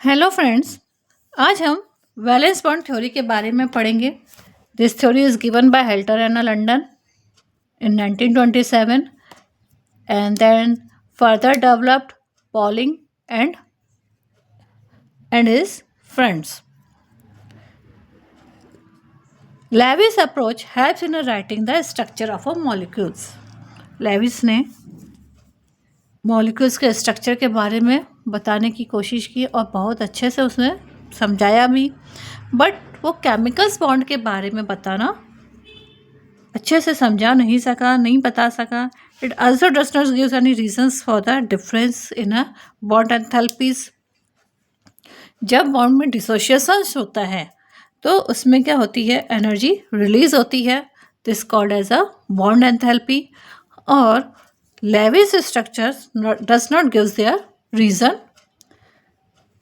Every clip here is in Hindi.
हेलो फ्रेंड्स, आज हम वैलेंस बॉन्ड थ्योरी के बारे में पढ़ेंगे। This theory is given by Heitler and London in 1927 and then further developed Pauling and his friends. Lewis approach helps in writing the structure of a molecules. Lewis ने मॉलिक्यूल्स के स्ट्रक्चर के बारे में बताने की कोशिश की और बहुत अच्छे से उसने समझाया भी, बट वो केमिकल्स बॉन्ड के बारे में बताना अच्छे से समझा नहीं सका, नहीं बता सका। It also does not gives any reasons for the difference in a bond enthalpies. जब बॉन्ड में डिसोसिएशन होता है तो उसमें क्या होती है, एनर्जी रिलीज होती है, this called as a bond enthalpy. और Lewis structures does not gives their reason.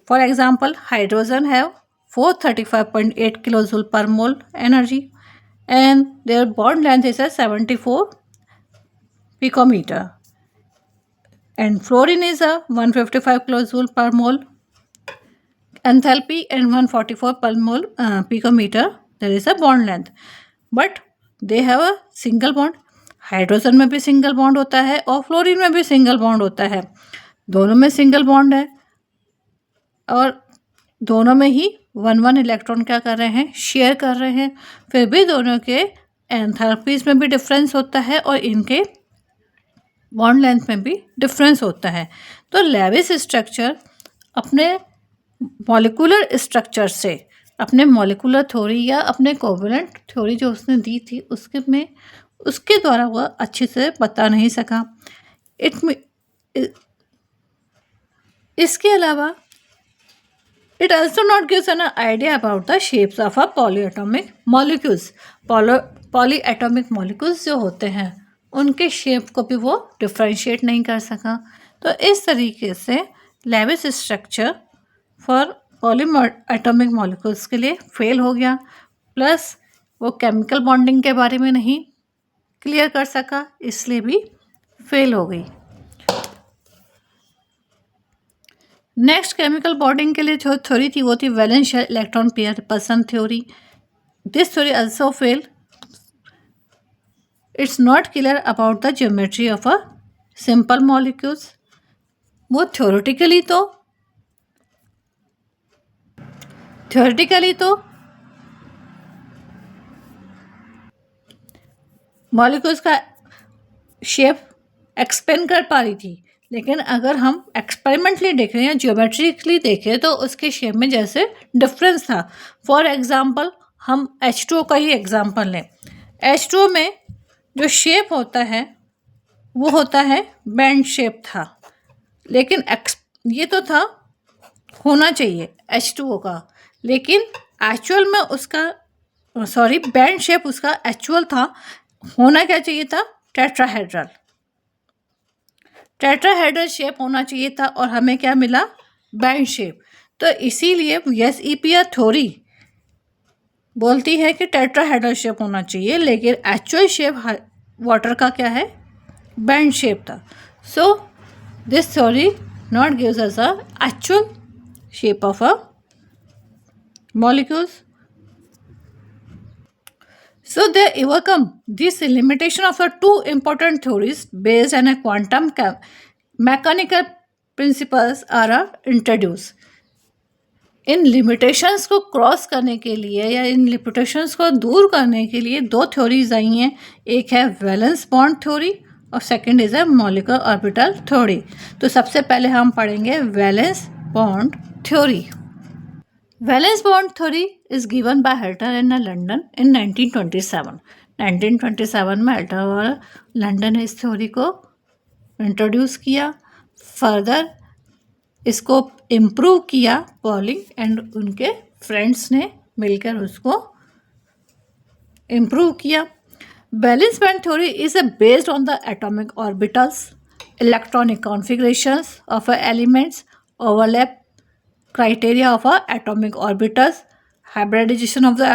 For example, hydrogen have 435.8 kilojoule per mole energy and their bond length is a 74 picometer, and fluorine is a 155 kilojoule per mole enthalpy and 144 per mole picometer. There is a bond length, but they have a single bond. Hydrogen में भी सिंगल बॉन्ड होता है और फ्लोरीन में भी सिंगल बॉन्ड होता है, दोनों में सिंगल बॉन्ड है और दोनों में ही 1 इलेक्ट्रॉन क्या कर रहे हैं, शेयर कर रहे हैं। फिर भी दोनों के एंथैल्पीज में भी डिफरेंस होता है और इनके बॉन्ड लेंथ में भी डिफरेंस होता है। तो लेविस स्ट्रक्चर अपने मॉलिक्यूलर स्ट्रक्चर से, अपने मॉलिक्यूलर थ्योरी या अपने कोवलेंट थ्योरी जो उसने दी थी उसके द्वारा वह अच्छे से बता नहीं सका। इसके अलावा it also not gives an idea about the shapes of a polyatomic molecules. Polyatomic molecules जो होते हैं उनके शेप को भी वो डिफ्रेंशिएट नहीं कर सका। तो इस तरीके से Lewis structure for polyatomic molecules के लिए फेल हो गया, प्लस वो केमिकल बॉन्डिंग के बारे में नहीं क्लियर कर सका, इसलिए भी फेल हो गई। नेक्स्ट केमिकल बॉन्डिंग के लिए जो थ्योरी थी वो थी valence electron pair repulsion theory. This theory also fail. It's not clear about the geometry of a simple molecules. वो थ्योरेटिकली तो मॉलिक्यूल्स का शेप एक्सप्लेन कर पा रही थी, लेकिन अगर हम एक्सपेरिमेंटली देख रहे हैं, ज्योमेट्रिकली देखें तो उसके शेप में जैसे डिफरेंस था। फॉर एग्जांपल हम H2O का ही एग्जांपल लें। H2O में जो शेप होता है वो होता है बैंड शेप था, लेकिन ये तो था होना चाहिए H2O का, लेकिन एक्चुअल में उसका बैंड शेप उसका एक्चुअल था, होना क्या चाहिए था, टेट्राहेड्रल शेप होना चाहिए था और हमें क्या मिला, बैंड शेप। तो इसीलिए एसईपीआर थ्योरी बोलती है कि टेट्राहेड्रल शेप होना चाहिए, लेकिन एक्चुअल शेप वाटर का क्या है, बैंड शेप था। So this theory not gives us a actual shape of a molecules. So they overcome this limitation of the two important theories based on a quantum mechanical principles are introduced. In limitations को क्रॉस करने के लिए या इन लिमिटेशंस को दूर करने के लिए दो थ्योरीज आई हैं। एक है वैलेंस बॉन्ड थ्योरी और second is a molecular orbital theory. तो सबसे पहले हम पढ़ेंगे valence bond theory. Valence bond theory is given by Heitler and London in 1927। 1927 में हेल्टर और लंडन ने इस थ्योरी को इंट्रोड्यूस किया। फर्दर इसको इम्प्रूव किया पॉलिंग एंड उनके फ्रेंड्स ने मिलकर उसको इम्प्रूव किया। Valence bond theory is based on the atomic orbitals, electronic configurations of elements, overlap criteria of atomic orbitals, hybridization of the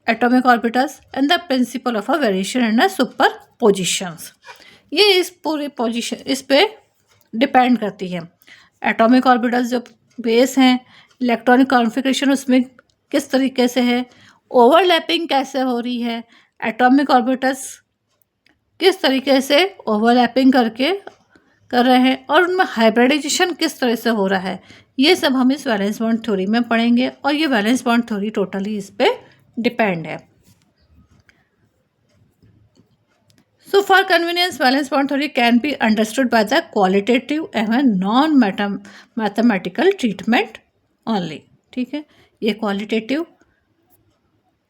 atomic orbitals and the principle of variation and superpositions। ये इस पूरी पोजीशन इस पे डिपेंड करती है। एटॉमिक ऑर्बिटल्स जो बेस हैं, इलेक्ट्रॉनिक कॉन्फ़िगरेशन उसमें किस तरीके से है, ओवरलैपिंग कैसे हो रही है, एटॉमिक ऑर्बिटल्स किस तरीके से ओवरलैपिंग करके कर रहे हैं और उनमें हाइब्रिडाइजेशन किस तरह से हो रहा है, ये सब हम इस वैलेंस बॉन्ड थ्योरी में पढ़ेंगे और ये वैलेंस बॉन्ड थ्योरी टोटली इस पे डिपेंड है। So for convenience, valence bond theory can be understood by the qualitative and non-mathematical treatment only. ठीक है, ये क्वालिटेटिव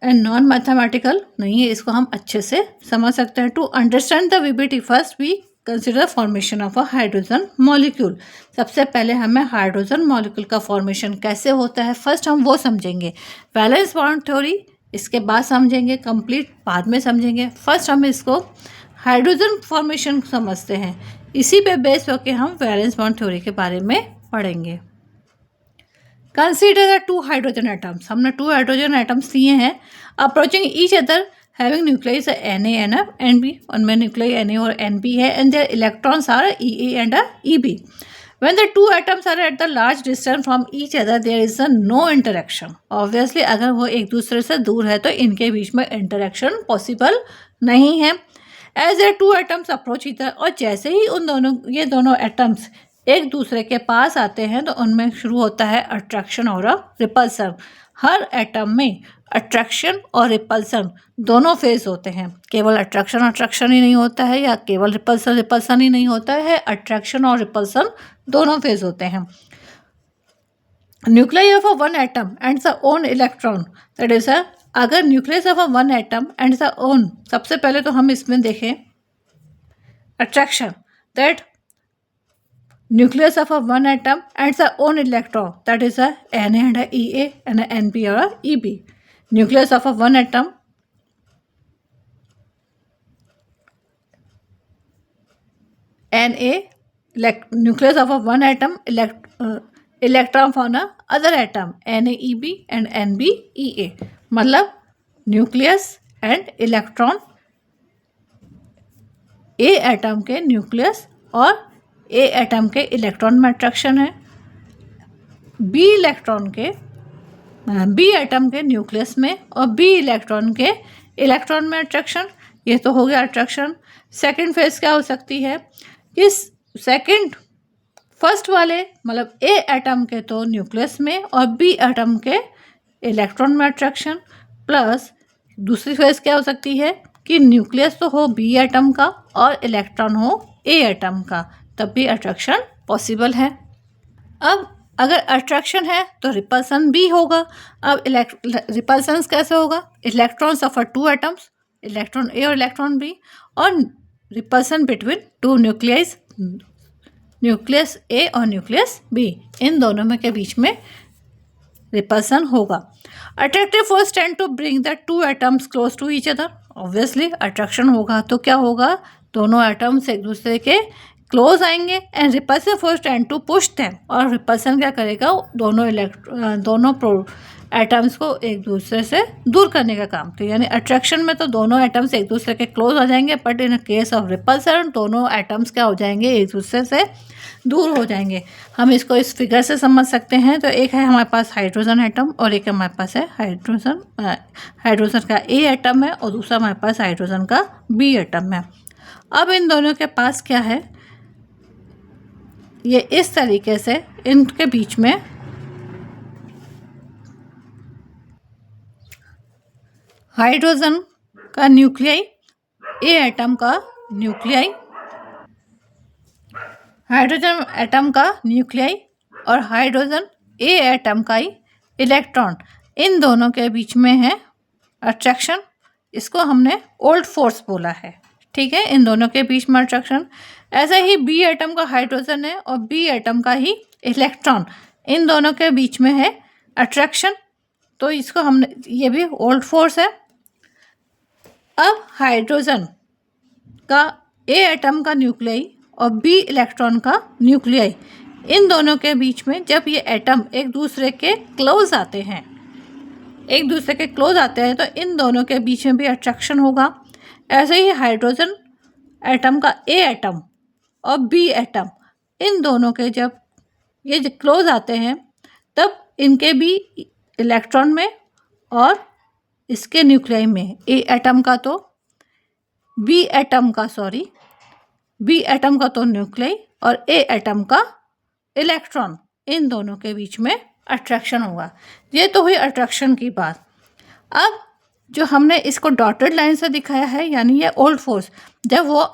एंड नॉन मैथमेटिकल नहीं है, इसको हम अच्छे से समझ सकते हैं। To understand the VBT first we consider formation of a hydrogen molecule. सबसे पहले हमें हाइड्रोजन मॉलिक्यूल का फॉर्मेशन कैसे होता है फर्स्ट हम वो समझेंगे। वैलेंस बॉन्ड थ्योरी इसके बाद समझेंगे, कंप्लीट बाद में समझेंगे। फर्स्ट हम इसको हाइड्रोजन फॉर्मेशन समझते हैं, इसी पे बेस होकर हम वैलेंस बॉन्ड थ्योरी के बारे में पढ़ेंगे। Consider the two hydrogen atoms, हमने टू हाइड्रोजन एटम्स लिए हैं approaching each other having nucleus Na NF NB, उनमें न्यूक्लियस Na और NB है and their electrons are Ea and Eb। When the two atoms are at the large distance from each other, there is a no interaction. Obviously, अगर वो एक दूसरे से दूर है तो इनके बीच में इंटरेक्शन पॉसिबल नहीं है। As the two atoms approach each other, और जैसे ही ये दोनों एटम्स एक दूसरे के पास आते हैं तो उनमें शुरू होता है अट्रैक्शन और रिपल्सन। हर एटम में अट्रैक्शन और रिपल्सन दोनों फेज होते हैं, केवल अट्रैक्शन ही नहीं होता है या केवल रिपल्सन ही नहीं होता है, अट्रैक्शन और रिपल्सन दोनों फेज होते हैं। Nucleus of a one atom and the own electron, that is अगर nucleus of a one atom and the own, सबसे पहले तो हम इसमें देखें attraction, that nucleus of a one atom and its own electron, that is a Na and a Ea and a Nb or a Eb. Nucleus of a one atom Na, nucleus of a one atom electron from a other atom NaEb and NbEa, मतलब nucleus and electron A atom के न्यूक्लियस और ए एटम के इलेक्ट्रॉन में अट्रैक्शन है, बी एटम के न्यूक्लियस में और बी इलेक्ट्रॉन के इलेक्ट्रॉन में अट्रैक्शन। ये तो हो गया अट्रैक्शन। सेकंड फेज क्या हो सकती है, इस फर्स्ट वाले मतलब ए एटम के तो न्यूक्लियस में और बी एटम के इलेक्ट्रॉन में अट्रैक्शन, प्लस दूसरी फेज क्या हो सकती है कि न्यूक्लियस तो हो बी एटम का और इलेक्ट्रॉन हो ए एटम का, तब भी अट्रैक्शन पॉसिबल है। अब अगर अट्रैक्शन है तो रिपल्सन भी होगा। अब रिपल्सन कैसे होगा, electrons of two atoms, electron A और इलेक्ट्रॉन बी, और repulsion between two nucleus A और न्यूक्लियस बी, इन दोनों में के बीच में रिपल्सन होगा। Attractive force tend to bring the two atoms close to each other, obviously attraction होगा तो क्या होगा, दोनों एटम्स एक दूसरे के क्लोज आएंगे and repulsive force tend to push them, और रिपल्सन क्या करेगा, दोनों एटम्स को एक दूसरे से दूर करने का काम। तो यानी अट्रैक्शन में तो दोनों एटम्स एक दूसरे के क्लोज आ जाएंगे, but in case of repulsion दोनों एटम्स क्या हो जाएंगे, एक दूसरे से दूर हो जाएंगे। हम इसको इस फिगर से समझ सकते हैं। तो एक है हमारे पास हाइड्रोजन एटम और एक हमारे पास है हाइड्रोजन का ए एटम है और दूसरा हमारे पास हाइड्रोजन का बी एटम है। अब इन दोनों के पास क्या है, ये इस तरीके से इनके बीच में हाइड्रोजन का न्यूक्लियाई, ए एटम का न्यूक्लियाई, हाइड्रोजन एटम का न्यूक्लियाई और हाइड्रोजन ए एटम का ही इलेक्ट्रॉन, इन दोनों के बीच में है अट्रैक्शन। इसको हमने ओल्ड फोर्स बोला है, ठीक है, इन दोनों के बीच में अट्रैक्शन। ऐसे ही बी एटम का हाइड्रोजन है और बी एटम का ही इलेक्ट्रॉन, इन दोनों के बीच में है अट्रैक्शन, तो इसको हमने, ये भी ओल्ड फोर्स है। अब हाइड्रोजन का ए एटम का न्यूक्लियाई और बी इलेक्ट्रॉन का न्यूक्लियाई, इन दोनों के बीच में जब ये एटम एक दूसरे के क्लोज आते हैं तो इन दोनों के बीच में भी अट्रैक्शन होगा। ऐसे ही हाइड्रोजन एटम का ए एटम और बी एटम, इन दोनों के जब ये क्लोज आते हैं तब इनके भी इलेक्ट्रॉन में और इसके न्यूक्लियाई में बी एटम का तो न्यूक्लियाई और ए एटम का इलेक्ट्रॉन, इन दोनों के बीच में अट्रैक्शन होगा। ये तो हुई अट्रैक्शन की बात। अब जो हमने इसको डॉटेड लाइन से दिखाया है, यानी ये ओल्ड फोर्स, जब वो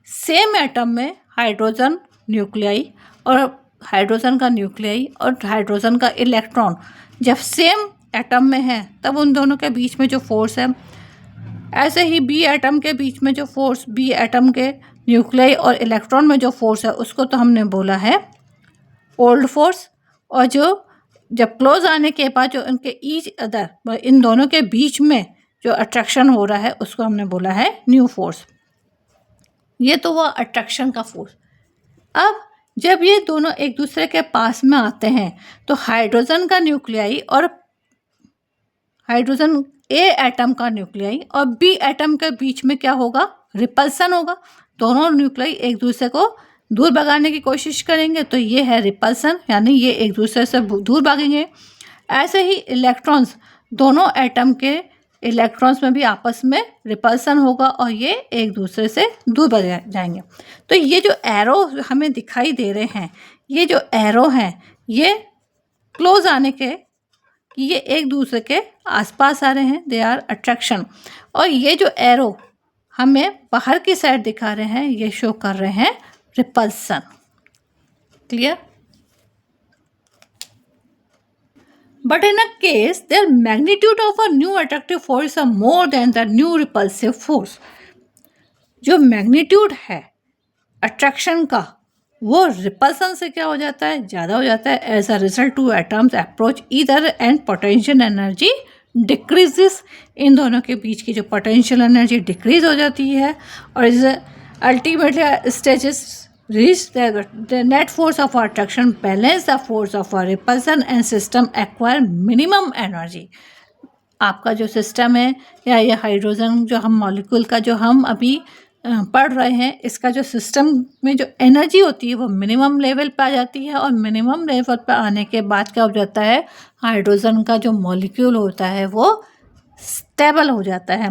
सेम एटम में हाइड्रोजन न्यूक्लियाई और हाइड्रोजन का इलेक्ट्रॉन जब सेम एटम में है, तब उन दोनों के बीच में जो फोर्स है, ऐसे ही बी एटम के बीच में जो फोर्स, बी एटम के न्यूक्लियाई और इलेक्ट्रॉन में जो फोर्स है, उसको तो हमने बोला है ओल्ड फोर्स। और जो जब क्लोज आने के बाद जो इनके ईच अदर, इन दोनों के बीच में जो अट्रैक्शन हो रहा है, उसको हमने बोला है न्यू फोर्स। ये तो हुआ अट्रैक्शन का फोर्स। अब जब ये दोनों एक दूसरे के पास में आते हैं, तो हाइड्रोजन का न्यूक्लियाई और हाइड्रोजन ए एटम का न्यूक्लियाई और बी एटम के बीच में क्या होगा? रिपल्सन होगा। दोनों न्यूक्लियाई एक दूसरे को दूर भगाने की कोशिश करेंगे, तो ये है रिपल्सन, यानी ये एक दूसरे से दूर भागेंगे। ऐसे ही इलेक्ट्रॉन्स, दोनों एटम के इलेक्ट्रॉन्स में भी आपस में रिपल्सन होगा और ये एक दूसरे से दूर भाग जाएंगे। तो ये जो एरो हमें दिखाई दे रहे हैं, ये जो एरो हैं, ये क्लोज आने के, ये एक दूसरे के आसपास आ रहे हैं, दे आर अट्रैक्शन। और ये जो एरो हमें बाहर की साइड दिखा रहे हैं, ये शो कर रहे हैं repulsion. Clear? But in a case, their magnitude of a new attractive force are more than the new repulsive force. जो मैग्नीट्यूड है अट्रैक्शन का, वो रिपल्सन से क्या हो जाता है? ज़्यादा हो जाता है। As a result two atoms approach either and potential energy decreases. इन दोनों के बीच की जो पोटेंशियल एनर्जी डिक्रीज हो जाती है और is ultimately stages reach the net force of attraction balance the force of a repulsion and system acquire minimum energy। आपका जो सिस्टम है या ये हाइड्रोजन जो हम मॉलिक्यूल का जो हम अभी पढ़ रहे हैं, इसका जो सिस्टम में जो एनर्जी होती है वो मिनिमम लेवल पे आ जाती है। और मिनिमम लेवल पे आने के बाद क्या हो जाता है? हाइड्रोजन का जो मॉलिक्यूल होता है वो स्टेबल हो जाता है।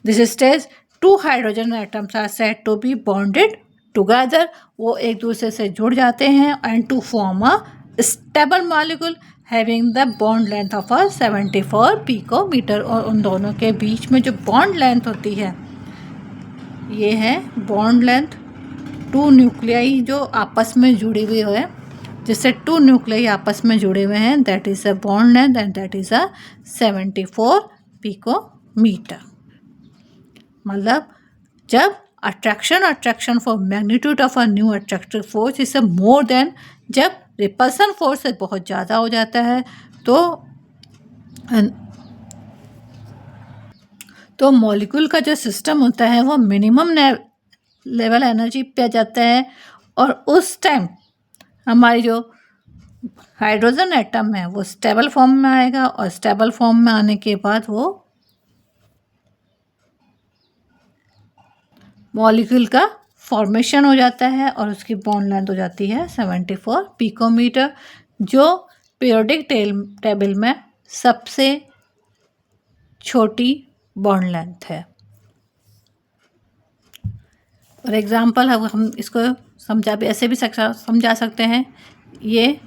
This stage two hydrogen atoms are said to be bonded together. वो एक दूसरे से जुड़ जाते हैं and to form a stable molecule having the bond length of 74 picometre. और उन दोनों के बीच में जो बॉन्ड लेंथ होती है, ये है बॉन्ड लेंथ। टू न्यूक्लियाई जो आपस में जुड़ी हुई है, जिससे टू न्यूक्लियाई आपस में जुड़े हुए हैं, that is a bond length and that is a 74 picometre. मतलब जब attraction for magnitude of a new attractive force is more than, जब रिपल्सन फोर्स से बहुत ज़्यादा हो जाता है, तो मॉलिक्यूल का जो सिस्टम होता है वो मिनिमम लेवल एनर्जी पे जाता है। और उस टाइम हमारी जो हाइड्रोजन एटम है वो स्टेबल फॉर्म में आएगा और स्टेबल फॉर्म में आने के बाद वो मॉलिक्यूल का फॉर्मेशन हो जाता है और उसकी बॉन्ड लेंथ हो जाती है 74 पिकोमीटर, जो पीरियोडिक टेबल में सबसे छोटी बॉन्ड लेंथ है। और एग्जांपल हम इसको ऐसे भी समझा सकते हैं। ये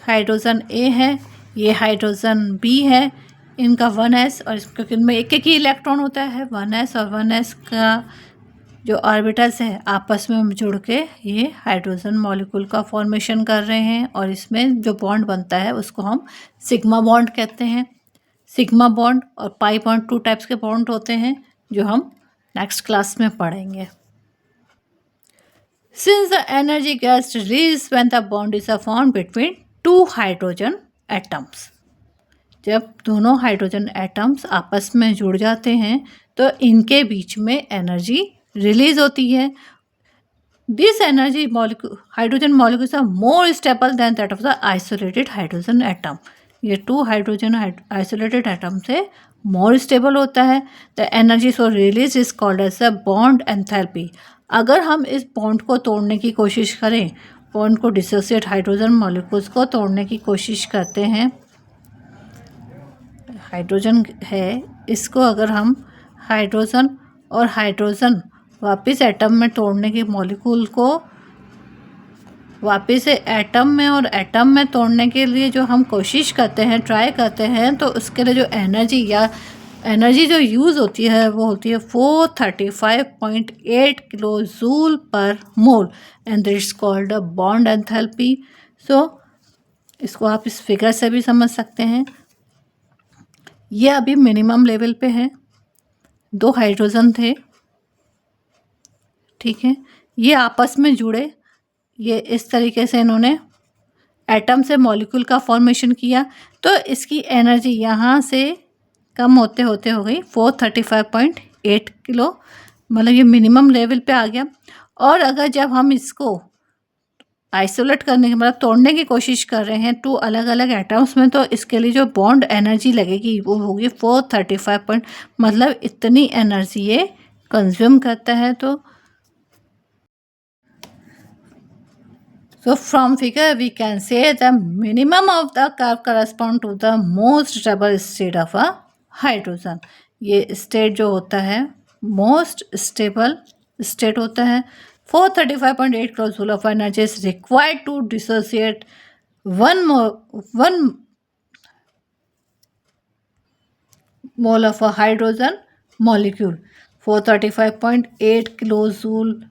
हाइड्रोजन ए है, ये हाइड्रोजन बी है, इनका 1s, और क्योंकि इनमें एक ही इलेक्ट्रॉन होता है 1s, और 1s का जो ऑर्बिटल्स है आपस में जुड़ के ये हाइड्रोजन मॉलिक्यूल का फॉर्मेशन कर रहे हैं। और इसमें जो बॉन्ड बनता है उसको हम सिग्मा बॉन्ड कहते हैं। सिग्मा बॉन्ड और पाई बॉन्ड, 2 टाइप्स के बॉन्ड होते हैं जो हम नेक्स्ट क्लास में पढ़ेंगे। Since the energy gets released when the bond is formed between 2 hydrogen atoms, जब दोनों हाइड्रोजन एटम्स आपस में जुड़ जाते हैं तो इनके बीच में एनर्जी रिलीज होती है। This energy hydrogen molecules are more stable than that of the isolated hydrogen atom. ये 2 हाइड्रोजन आइसोलेटेड एटम से मोर स्टेबल होता है। The energy so release is called as a bond enthalpy. अगर हम इस बॉन्ड को तोड़ने की कोशिश करें बॉन्ड को डिसोसिएट हाइड्रोजन मॉलिक्यूल्स को तोड़ने की कोशिश करते हैं। हाइड्रोजन है, इसको अगर हम हाइड्रोजन और हाइड्रोजन वापस एटम में तोड़ने के मॉलिक्यूल को वापस से एटम में और एटम में तोड़ने के लिए जो हम कोशिश करते हैं, ट्राई करते हैं, तो उसके लिए जो एनर्जी जो यूज़ होती है वो होती है 435.8 kilo joule per mole and this is called a bond enthalpy. So इसको आप इस फिगर से भी समझ सकते हैं। ये अभी मिनिमम लेवल पे है, 2 हाइड्रोजन थे, ठीक है, ये आपस में जुड़े, ये इस तरीके से इन्होंने एटम से मॉलिक्यूल का फॉर्मेशन किया, तो इसकी एनर्जी यहाँ से कम होते होते हो गई 435.8 किलो, मतलब ये मिनिमम लेवल पे आ गया। और अगर जब हम इसको आइसोलेट करने के मतलब तोड़ने की कोशिश कर रहे हैं 2 अलग अलग एटम्स में, तो इसके लिए जो बॉन्ड एनर्जी लगेगी वो होगी 435 मतलब इतनी एनर्जी ये कंज्यूम करता है। So from figure we can say the minimum of the curve correspond to the most stable state of a hydrogen। ये state जो होता है most stable state होता है। 435.8 kilojoule of energy is required to dissociate one mole of a hydrogen molecule। 435.8 kilojoule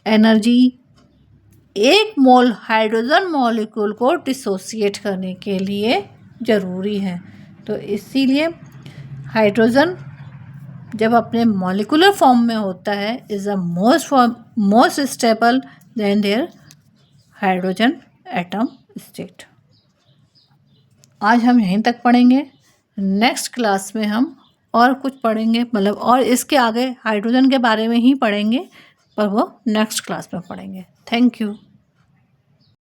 energy 1 mole hydrogen molecule को डिसोसिएट करने के लिए ज़रूरी है। तो इसीलिए हाइड्रोजन जब अपने मॉलिकुलर फॉर्म में होता है is a most stable than their hydrogen atom state. आज हम यहीं तक पढ़ेंगे, नेक्स्ट क्लास में हम और कुछ पढ़ेंगे, मतलब और इसके आगे हाइड्रोजन के बारे में ही पढ़ेंगे, पर वो नेक्स्ट क्लास में पढ़ेंगे। Thank you.